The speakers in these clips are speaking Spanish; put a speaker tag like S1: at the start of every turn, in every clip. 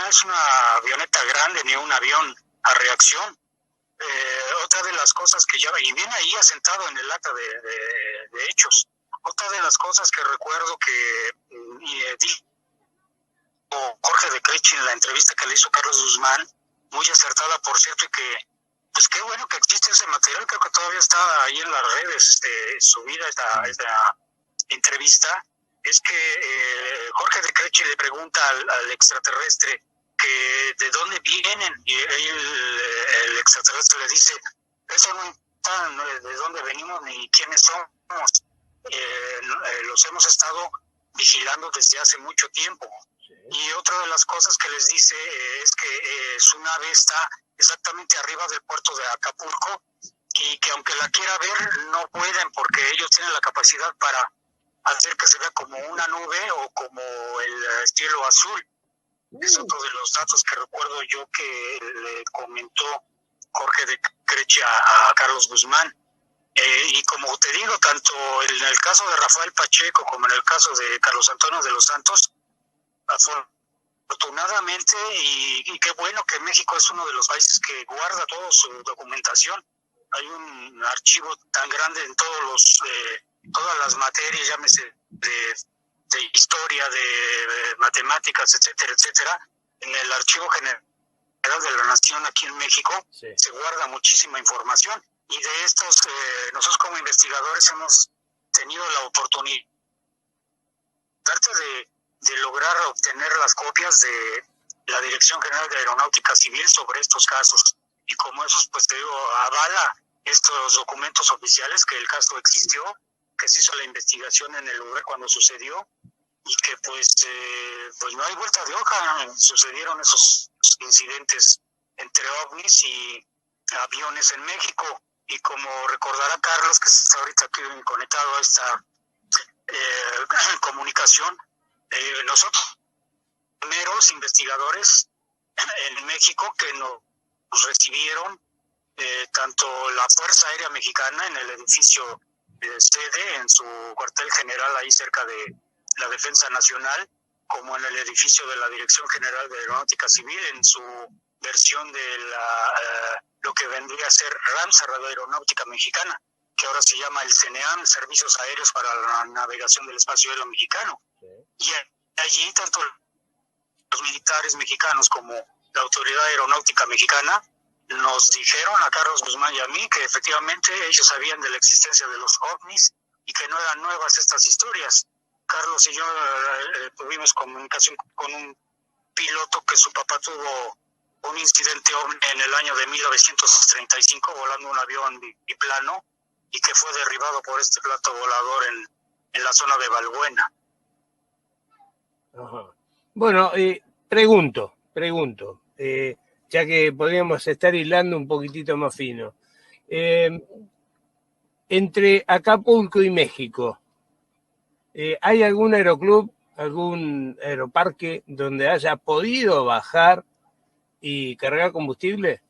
S1: es una avioneta grande ni un avión a reacción. Otra de las cosas que ya, y viene ahí asentado en el acta de hechos, otra de las cosas que recuerdo que dijo Jorge de Crechi en la entrevista que le hizo Carlos Guzmán, muy acertada por cierto, y que pues qué bueno que existe ese material, creo que todavía está ahí en las redes subida esta entrevista, es que Jorge de Crechi le pregunta al extraterrestre que de dónde vienen, y el extraterrestre le dice, eso no está de dónde venimos ni quiénes somos, los hemos estado vigilando desde hace mucho tiempo. Sí. Y otra de las cosas que les dice es que su nave está exactamente arriba del puerto de Acapulco y que aunque la quiera ver no pueden porque ellos tienen la capacidad para hacer que se vea como una nube o como el cielo azul. Es otro de los datos que recuerdo yo que le comentó Jorge de Crechi a Carlos Guzmán. Y como te digo, tanto en el caso de Rafael Pacheco como en el caso de Carlos Antonio de los Santos, afortunadamente, y qué bueno que México es uno de los países que guarda toda su documentación. Hay un archivo tan grande en todas las materias, llámese de historia, de matemáticas, etcétera, etcétera. En el Archivo General de la Nación aquí en México se guarda muchísima información. Y de estos, nosotros como investigadores hemos tenido la oportunidad de lograr obtener las copias de la Dirección General de Aeronáutica Civil sobre estos casos. Y como esos, pues te digo, avala estos documentos oficiales que el caso existió, que se hizo la investigación en el lugar cuando sucedió y que pues no hay vuelta de hoja. Sucedieron esos incidentes entre ovnis y aviones en México. Y como recordará Carlos, que está ahorita aquí conectado a esta comunicación, nosotros, primeros investigadores en México que nos recibieron, tanto la Fuerza Aérea Mexicana en el edificio sede, en su cuartel general ahí cerca de la Defensa Nacional, como en el edificio de la Dirección General de Aeronáutica Civil, en su versión de lo que vendría a ser RAMSA, Radio Aeronáutica Mexicana, que ahora se llama el CNEAM, Servicios Aéreos para la Navegación del Espacio Aéreo Mexicano. Y allí tanto los militares mexicanos como la Autoridad Aeronáutica Mexicana nos dijeron a Carlos Guzmán y a mí que efectivamente ellos sabían de la existencia de los ovnis y que no eran nuevas estas historias. Carlos y yo tuvimos comunicación con un piloto que su papá tuvo un incidente ovni en el año de 1935 volando un avión biplano y que fue derribado por este plato volador en la zona de Balbuena.
S2: Ajá. Bueno, pregunto, ya que podríamos estar hilando un poquitito más fino. Entre Acapulco y México, ¿hay algún aeroclub, algún aeroparque donde haya podido bajar y cargar combustible?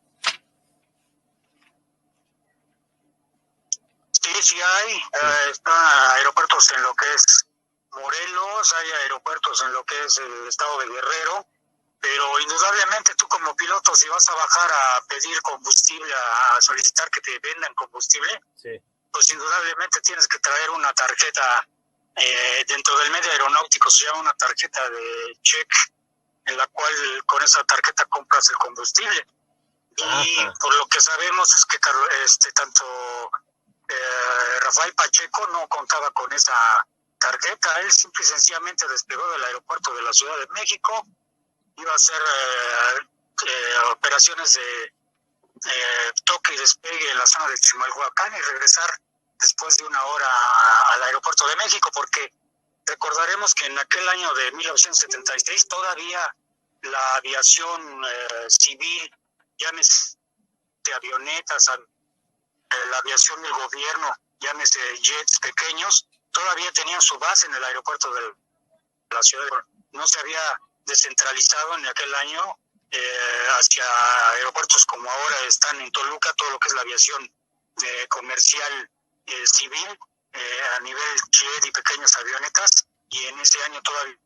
S1: Sí hay. Están aeropuertos en lo que es Morelos, hay aeropuertos en lo que es el estado de Guerrero, pero indudablemente tú como piloto, si vas a bajar a pedir combustible, a solicitar que te vendan combustible, pues indudablemente tienes que traer una tarjeta dentro del medio aeronáutico, se llama una tarjeta de check, en la cual con esa tarjeta compras el combustible. Y por lo que sabemos es que tanto Rafael Pacheco no contaba con esa tarjeta. Él simple y sencillamente despegó del aeropuerto de la Ciudad de México, iba a hacer operaciones de toque y despegue en la zona de Chimalhuacán y regresar después de una hora al aeropuerto de México, porque recordaremos que en aquel año de 1976 todavía la aviación civil, llámese avionetas, la aviación del gobierno, llámese jets pequeños, todavía tenían su base en el aeropuerto de la ciudad. No se había descentralizado en aquel año hacia aeropuertos como ahora están en Toluca, todo lo que es la aviación comercial civil, a nivel jet y pequeñas avionetas, y en ese año todavía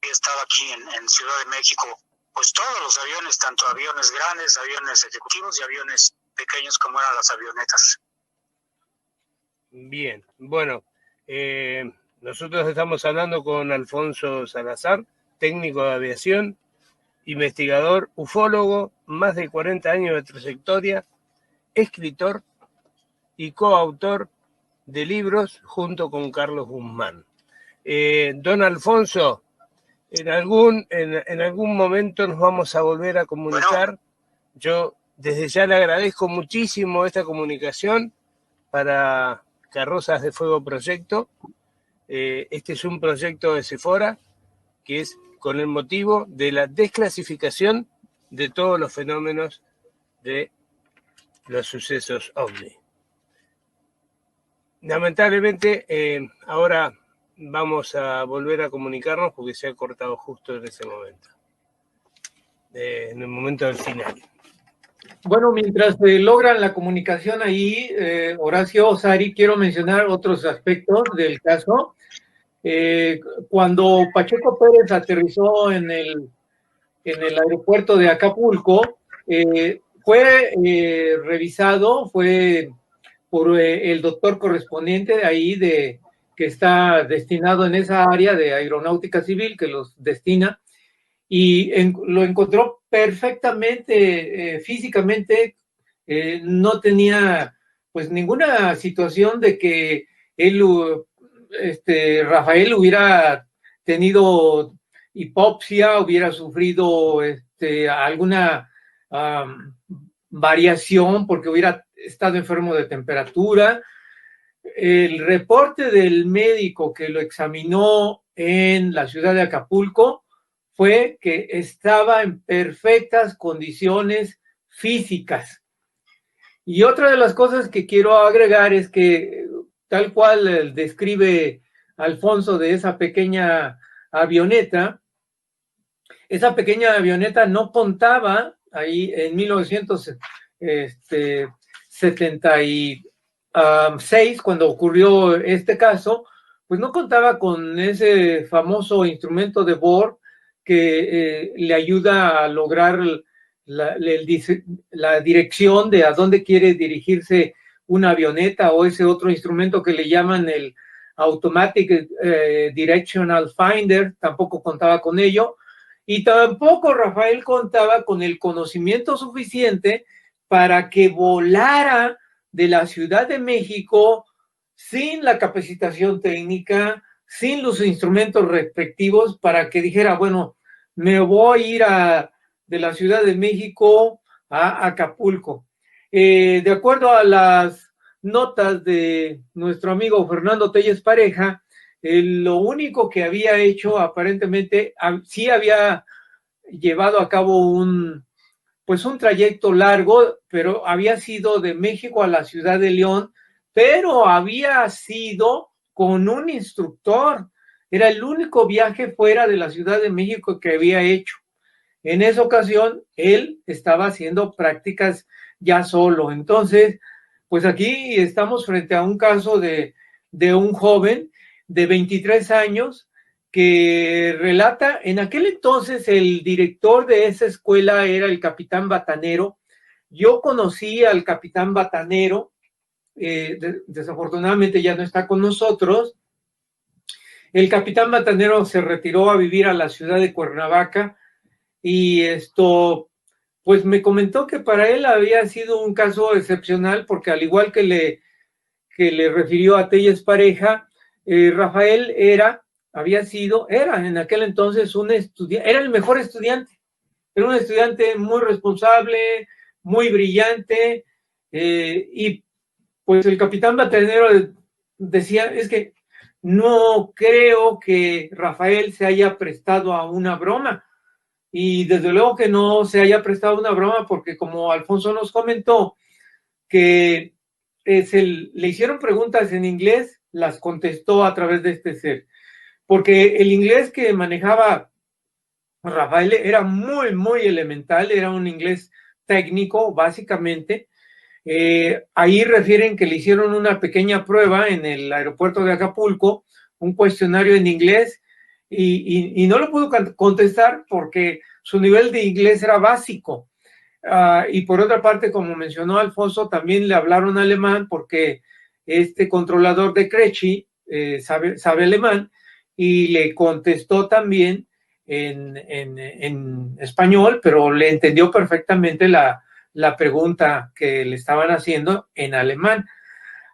S1: estaba aquí en Ciudad de México pues todos los aviones, tanto aviones grandes, aviones ejecutivos y aviones pequeños como eran las avionetas.
S2: Bien, bueno, nosotros estamos hablando con Alfonso Salazar, técnico de aviación, investigador, ufólogo, más de 40 años de trayectoria, escritor y coautor de libros junto con Carlos Guzmán. Don Alfonso, en algún momento nos vamos a volver a comunicar. Bueno. Yo desde ya le agradezco muchísimo esta comunicación para Carrozas de Fuego Proyecto. Este es un proyecto de Sephora que es con el motivo de la desclasificación de todos los fenómenos de los sucesos OVNI. Lamentablemente, ahora vamos a volver a comunicarnos porque se ha cortado justo en ese momento, en el momento del final.
S3: Bueno, mientras logran la comunicación ahí, Horacio, Sari, quiero mencionar otros aspectos del caso. Cuando Pacheco Pérez aterrizó en el aeropuerto de Acapulco, fue revisado, fue por el doctor correspondiente de ahí, que está destinado en esa área de aeronáutica civil, que los destina, y lo encontró perfectamente, físicamente, no tenía pues ninguna situación de que él, Rafael, hubiera tenido hipopsia, hubiera sufrido alguna variación porque hubiera estado enfermo de temperatura. El reporte del médico que lo examinó en la ciudad de Acapulco fue que estaba en perfectas condiciones físicas. Y otra de las cosas que quiero agregar es que, tal cual describe Alfonso de esa pequeña avioneta no contaba ahí en 1976, cuando ocurrió este caso, pues no contaba con ese famoso instrumento de Bohr que le ayuda a lograr la dirección de a dónde quiere dirigirse una avioneta, o ese otro instrumento que le llaman el Automatic Directional Finder, tampoco contaba con ello, y tampoco Rafael contaba con el conocimiento suficiente para que volara de la Ciudad de México sin la capacitación técnica, sin los instrumentos respectivos, para que dijera, bueno, me voy a ir de la Ciudad de México a Acapulco. De acuerdo a las notas de nuestro amigo Fernando Telles Pareja, lo único que había hecho, aparentemente, sí había llevado a cabo un trayecto largo, pero había sido de México a la ciudad de León, pero había sido con un instructor. Era el único viaje fuera de la Ciudad de México que había hecho. En esa ocasión, él estaba haciendo prácticas ya solo. Entonces, pues aquí estamos frente a un caso de un joven de 23 años que relata, en aquel entonces el director de esa escuela era el capitán Batanero. Yo conocí al capitán Batanero, desafortunadamente ya no está con nosotros. El capitán Batanero se retiró a vivir a la ciudad de Cuernavaca y pues me comentó que para él había sido un caso excepcional porque, al igual que le refirió a Telles Pareja, Rafael era en aquel entonces era el mejor estudiante, era un estudiante muy responsable, muy brillante, y pues el capitán Batanero decía, es que no creo que Rafael se haya prestado a una broma, y desde luego que no se haya prestado a una broma porque, como Alfonso nos comentó, que le hicieron preguntas en inglés, las contestó a través de este ser, porque el inglés que manejaba Rafael era muy, muy elemental, era un inglés técnico, básicamente. Ahí refieren que le hicieron una pequeña prueba en el aeropuerto de Acapulco, un cuestionario en inglés, y no lo pudo contestar porque su nivel de inglés era básico. Y por otra parte, como mencionó Alfonso, también le hablaron alemán porque este controlador de Crechi sabe alemán y le contestó también en español, pero le entendió perfectamente la pregunta que le estaban haciendo en alemán.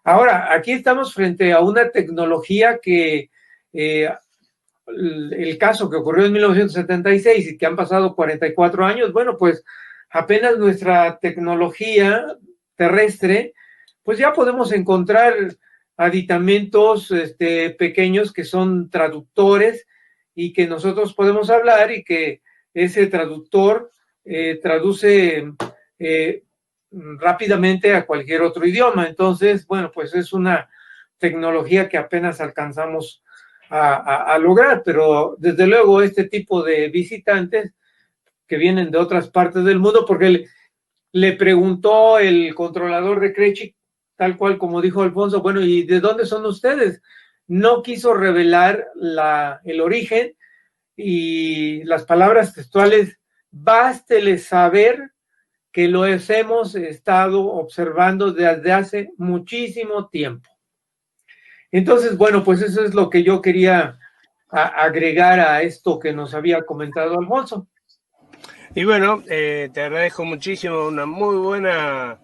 S3: Ahora, aquí estamos frente a una tecnología que el caso que ocurrió en 1976 y que han pasado 44 años, bueno, pues apenas nuestra tecnología terrestre, pues ya podemos encontrar aditamentos pequeños que son traductores y que nosotros podemos hablar y que ese traductor traduce rápidamente a cualquier otro idioma. Entonces, bueno, pues es una tecnología que apenas alcanzamos a lograr, pero desde luego este tipo de visitantes que vienen de otras partes del mundo, porque le preguntó el controlador de Crechi, tal cual como dijo Alfonso, bueno, ¿y de dónde son ustedes? No quiso revelar el origen y las palabras textuales, bástele saber que lo hemos estado observando desde hace muchísimo tiempo. Entonces, bueno, pues eso es lo que yo quería agregar a esto que nos había comentado Alfonso.
S2: Y bueno, te agradezco muchísimo, una muy buena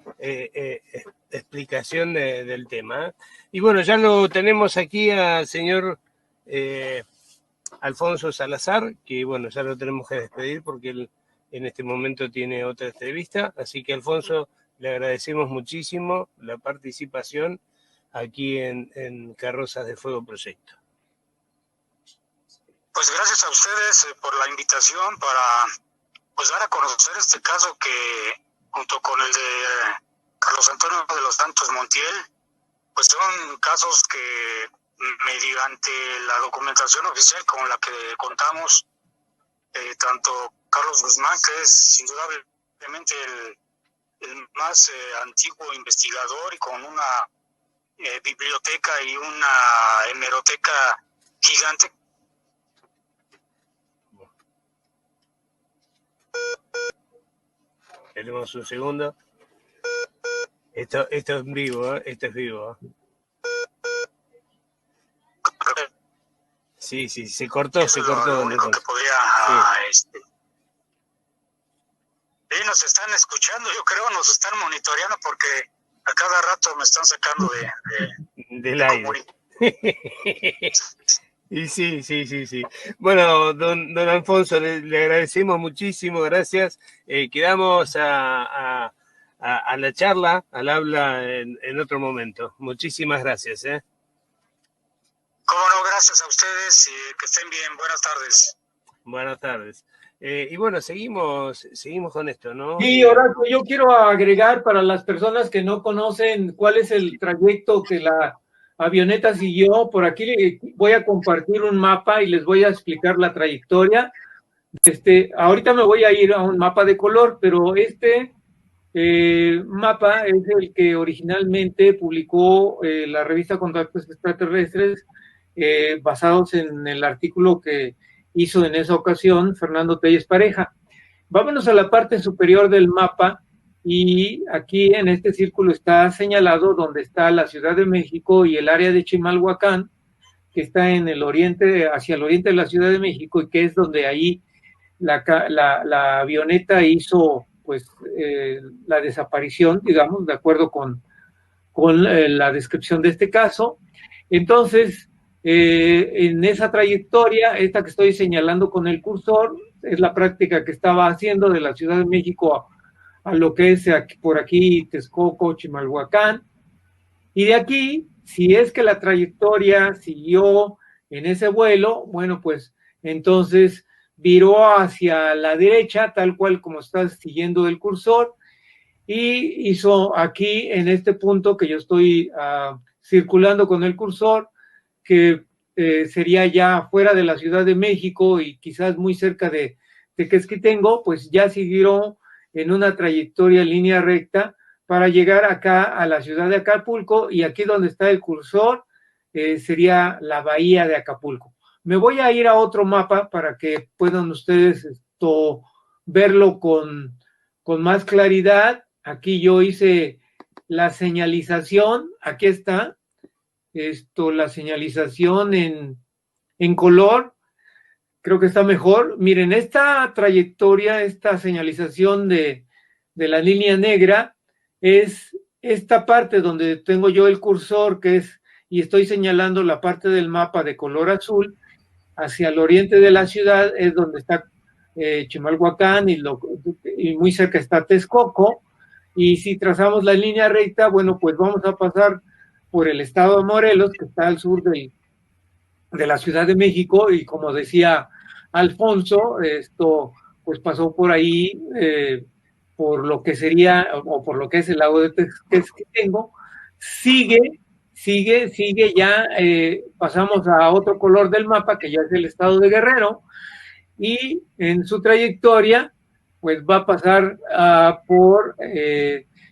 S2: explicación del tema. Y bueno, ya lo tenemos aquí al señor Alfonso Salazar, que bueno, ya lo tenemos que despedir porque él en este momento tiene otra entrevista. Así que Alfonso, le agradecemos muchísimo la participación aquí en Carrozas de Fuego Proyecto.
S1: Pues gracias a ustedes por la invitación para pues dar a conocer este caso que junto con el de Carlos Antonio de los Santos Montiel, pues son casos que mediante la documentación oficial con la que contamos, tanto Carlos Guzmán, que es indudablemente el más antiguo investigador y con una biblioteca y una hemeroteca gigante.
S2: Tenemos un segundo. Esto es en vivo, ¿eh? Esto es vivo. Sí, se cortó,
S1: Eso
S2: se
S1: es
S2: cortó.
S1: Lo único que podría... Sí. Nos están escuchando, yo creo, nos están monitoreando porque a cada rato me están sacando
S2: del aire. Y sí. Bueno, don Alfonso, le agradecemos muchísimo, gracias. Quedamos a la charla, al habla en otro momento. Muchísimas gracias.
S1: Cómo no, gracias a ustedes y que estén bien. Buenas tardes.
S2: Buenas tardes. Y bueno, seguimos con esto, ¿no?
S3: Sí, Horacio, yo quiero agregar para las personas que no conocen cuál es el trayecto que la avioneta siguió. Por aquí voy a compartir un mapa y les voy a explicar la trayectoria. Ahorita me voy a ir a un mapa de color, pero mapa es el que originalmente publicó la revista Contactos Extraterrestres, basados en el artículo que hizo en esa ocasión Fernando Telles Pareja. Vámonos a la parte superior del mapa y aquí en este círculo está señalado donde está la Ciudad de México y el área de Chimalhuacán, que está en el oriente, hacia el oriente de la Ciudad de México y que es donde ahí la avioneta hizo pues la desaparición, digamos, de acuerdo con la descripción de este caso. Entonces, en esa trayectoria, esta que estoy señalando con el cursor, es la práctica que estaba haciendo de la Ciudad de México a lo que es por aquí Texcoco, Chimalhuacán. Y de aquí, si es que la trayectoria siguió en ese vuelo, bueno, pues entonces viró hacia la derecha, tal cual como estás siguiendo el cursor, y hizo aquí en este punto que yo estoy circulando con el cursor, que sería ya fuera de la Ciudad de México y quizás muy cerca de Tequesquitengo, pues ya siguieron en una trayectoria en línea recta para llegar acá a la ciudad de Acapulco, y aquí donde está el cursor sería la bahía de Acapulco. Me voy a ir a otro mapa para que puedan ustedes verlo con más claridad. Aquí yo hice la señalización, aquí está, la señalización en color, creo que está mejor. Miren, esta trayectoria, esta señalización de la línea negra es esta parte donde tengo yo el cursor, y estoy señalando la parte del mapa de color azul, hacia el oriente de la ciudad, es donde está Chimalhuacán y muy cerca está Texcoco, y si trazamos la línea recta, bueno, pues vamos a pasar por el estado de Morelos, que está al sur de la Ciudad de México, y como decía Alfonso, esto pues pasó por ahí, por lo que sería, o por lo que es el lago de Texcoco, sigue, ya pasamos a otro color del mapa, que ya es el estado de Guerrero, y en su trayectoria, pues va a pasar por...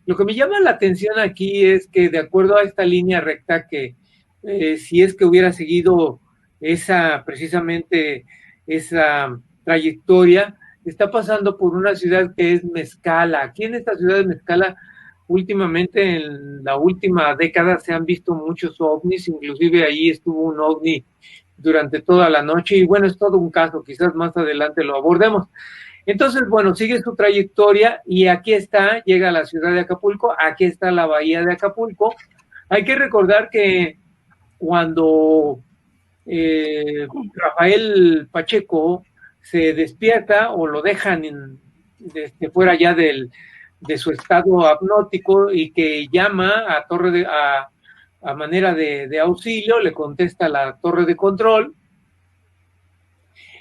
S3: lo que me llama la atención aquí es que, de acuerdo a esta línea recta, que si es que hubiera seguido precisamente esa trayectoria, está pasando por una ciudad que es Mezcala. Aquí en esta ciudad de Mezcala, últimamente, en la última década, se han visto muchos ovnis, inclusive ahí estuvo un ovni durante toda la noche, y bueno, es todo un caso, quizás más adelante lo abordemos. Entonces, bueno, sigue su trayectoria, y aquí está, llega a la ciudad de Acapulco, aquí está la bahía de Acapulco. Hay que recordar que cuando Rafael Pacheco se despierta, o lo dejan fuera ya de su estado apnótico, y que llama a manera de auxilio, le contesta la torre de control,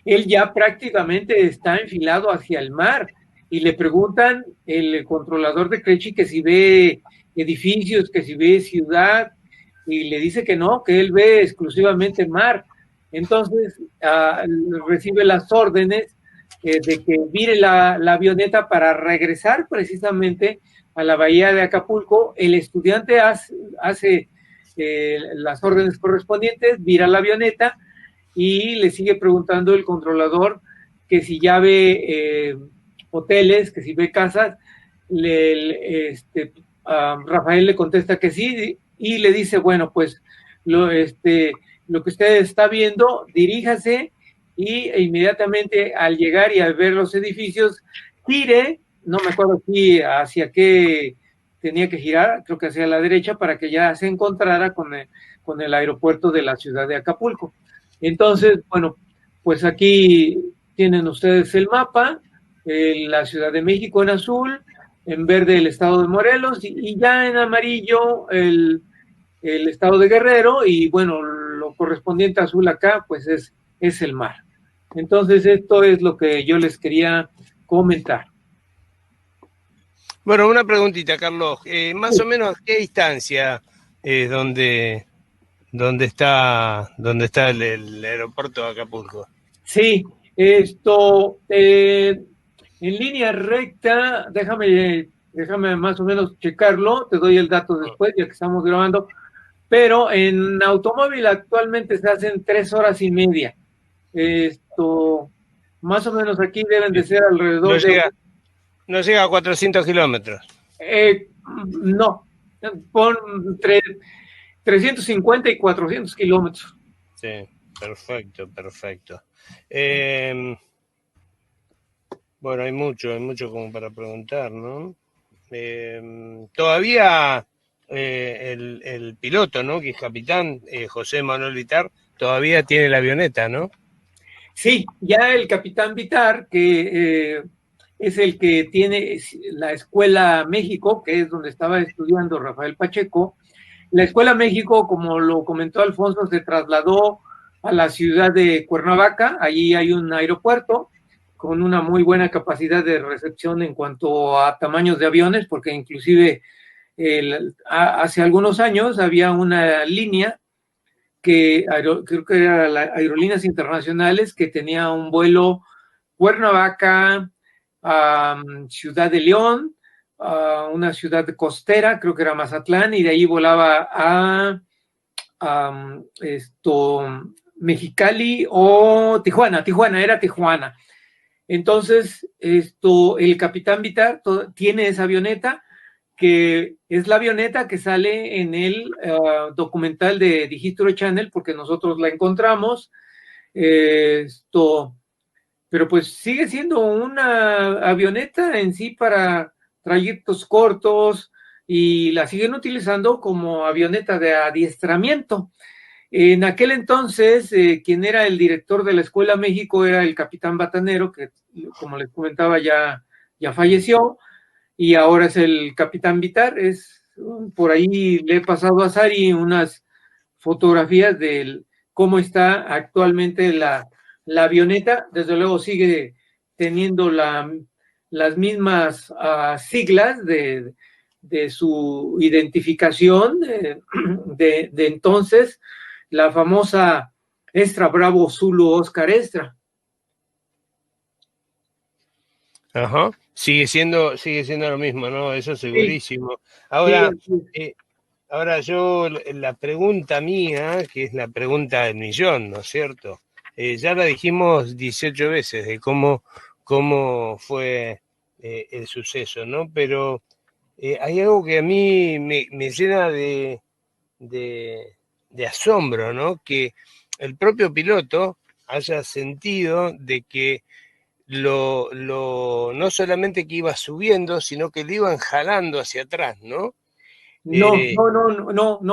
S3: él ya prácticamente está enfilado hacia el mar, y le preguntan el controlador de Crechi que si ve edificios, que si ve ciudad, y le dice que no, que él ve exclusivamente mar. Entonces recibe las órdenes de que vire la avioneta para regresar precisamente a la bahía de Acapulco. El estudiante hace las órdenes correspondientes, vira la avioneta, y le sigue preguntando el controlador que si ya ve hoteles, que si ve casas. Rafael le contesta que sí, y le dice, bueno, pues lo que usted está viendo, diríjase, y inmediatamente al llegar y al ver los edificios, gire, no me acuerdo aquí hacia qué tenía que girar, creo que hacia la derecha, para que ya se encontrara con el aeropuerto de la ciudad de Acapulco. Entonces, bueno, pues aquí tienen ustedes el mapa, la Ciudad de México en azul, en verde el estado de Morelos, y ya en amarillo el estado de Guerrero, y bueno, lo correspondiente azul acá, pues es el mar. Entonces, esto es lo que yo les quería comentar.
S2: Bueno, una preguntita, Carlos. Más o menos, ¿a qué distancia es donde está el aeropuerto de Acapulco?
S3: Sí, en línea recta, déjame más o menos checarlo, te doy el dato después, ya que estamos grabando, pero en automóvil actualmente se hacen 3 horas y media. Más o menos aquí deben de ser alrededor
S2: no llega a 400 kilómetros.
S3: No, pon entre 350 y 400 kilómetros.
S2: Sí, perfecto. Bueno, hay mucho como para preguntar, ¿no? Todavía el piloto, ¿no? Que es capitán, José Manuel Vitar, todavía tiene la avioneta, ¿no?
S3: Sí, ya el capitán Vitar, que es el que tiene la Escuela México, que es donde estaba estudiando Rafael Pacheco. La Escuela México, como lo comentó Alfonso, se trasladó a la ciudad de Cuernavaca. Allí hay un aeropuerto con una muy buena capacidad de recepción en cuanto a tamaños de aviones, porque inclusive hace algunos años había una línea creo que era la Aerolíneas Internacionales, que tenía un vuelo Cuernavaca, Ciudad de León, una ciudad costera, creo que era Mazatlán, y de ahí volaba a Mexicali o Tijuana, era Tijuana. Entonces, el Capitán Vitar tiene esa avioneta, que es la avioneta que sale en el documental de The History Channel, porque nosotros la encontramos. Pero pues sigue siendo una avioneta en sí para trayectos cortos y la siguen utilizando como avioneta de adiestramiento. En aquel entonces, quien era el director de la Escuela México era el Capitán Batanero, que como les comentaba ya falleció, y ahora es el Capitán Vitar. Por ahí le he pasado a Sari unas fotografías de cómo está actualmente la avioneta. Desde luego sigue teniendo las mismas siglas de su identificación de entonces, la famosa Extra Bravo Zulu Oscar Extra.
S2: Ajá. Sigue siendo lo mismo, ¿no? Eso segurísimo. Ahora, ahora yo, la pregunta mía, que es la pregunta del millón, ¿no es cierto? Ya la dijimos 18 veces de cómo fue el suceso, ¿no? Pero hay algo que a mí me llena de asombro, ¿no? Que el propio piloto haya sentido de que no solamente que iba subiendo, sino que le iban jalando hacia atrás, ¿no?
S3: No,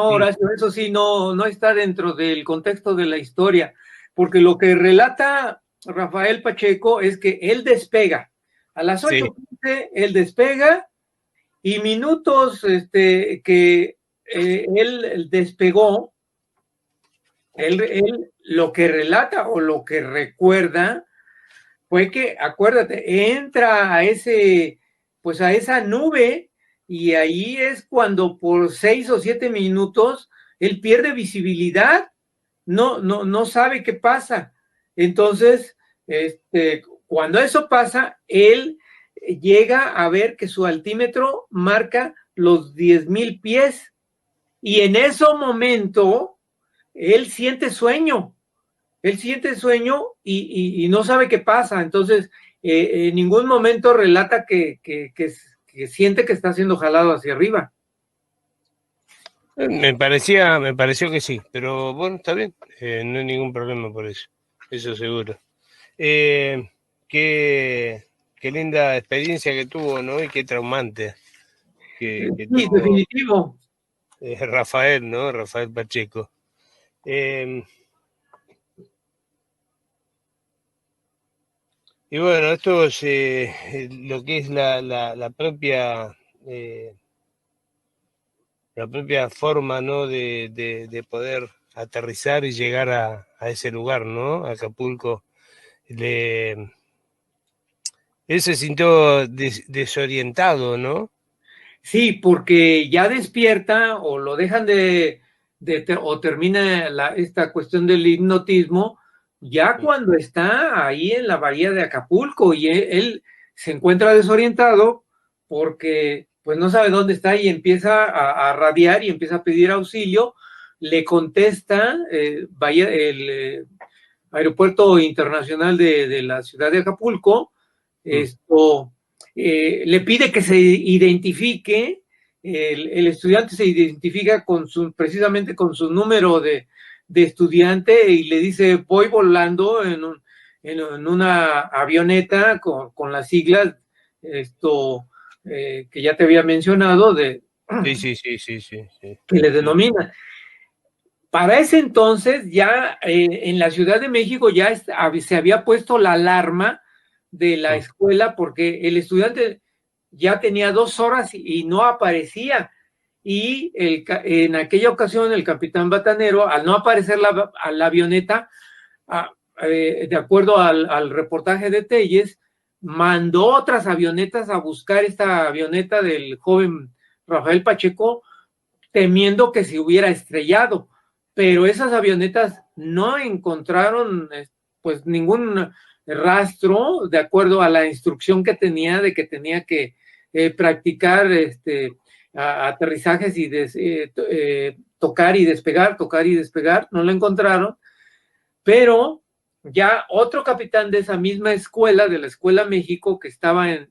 S3: Horacio, eso sí no está dentro del contexto de la historia, porque lo que relata Rafael Pacheco es que él despega. A las 8:15 él despega, y minutos que él despegó, él lo que relata o lo que recuerda fue que, acuérdate, entra a esa nube, y ahí es cuando por 6 o 7 minutos él pierde visibilidad, no sabe qué pasa. Entonces, cuando eso pasa, él llega a ver que su altímetro marca los 10,000 pies, y en ese momento él siente sueño. Y no sabe qué pasa. Entonces, en ningún momento relata que siente que está siendo jalado hacia arriba.
S2: Me pareció que sí, pero bueno, está bien, no hay ningún problema por eso seguro. Qué linda experiencia que tuvo, ¿no? Y qué traumante que
S3: Sí,
S2: tuvo,
S3: definitivo.
S2: Rafael, ¿no? Rafael Pacheco. Y bueno, esto es lo que es la propia forma, ¿no? de poder aterrizar y llegar a ese lugar, ¿no? A Acapulco. Él se sintió desorientado, ¿no?
S3: Sí, porque ya despierta, o lo dejan o termina esta cuestión del hipnotismo, ya cuando está ahí en la bahía de Acapulco, y él se encuentra desorientado porque pues no sabe dónde está, y empieza a radiar y empieza a pedir auxilio. Le contesta el Aeropuerto Internacional de la ciudad de Acapulco. Le pide que se identifique. El estudiante se identifica precisamente con su número de estudiante, y le dice: voy volando en una avioneta con las siglas que ya te había mencionado,
S2: Sí.
S3: que le denomina. Para ese entonces ya en la Ciudad de México ya se había puesto la alarma de la escuela, porque el estudiante ya tenía 2 horas y no aparecía. Y en aquella ocasión el capitán Batanero, al no aparecer a la avioneta, de acuerdo al reportaje de Telles, mandó otras avionetas a buscar esta avioneta del joven Rafael Pacheco, temiendo que se hubiera estrellado. Pero esas avionetas no encontraron pues ningún rastro, de acuerdo a la instrucción que tenía, de que tenía que practicar aterrizajes y tocar y despegar, no lo encontraron. Pero ya otro capitán de esa misma escuela, de la Escuela México, que estaba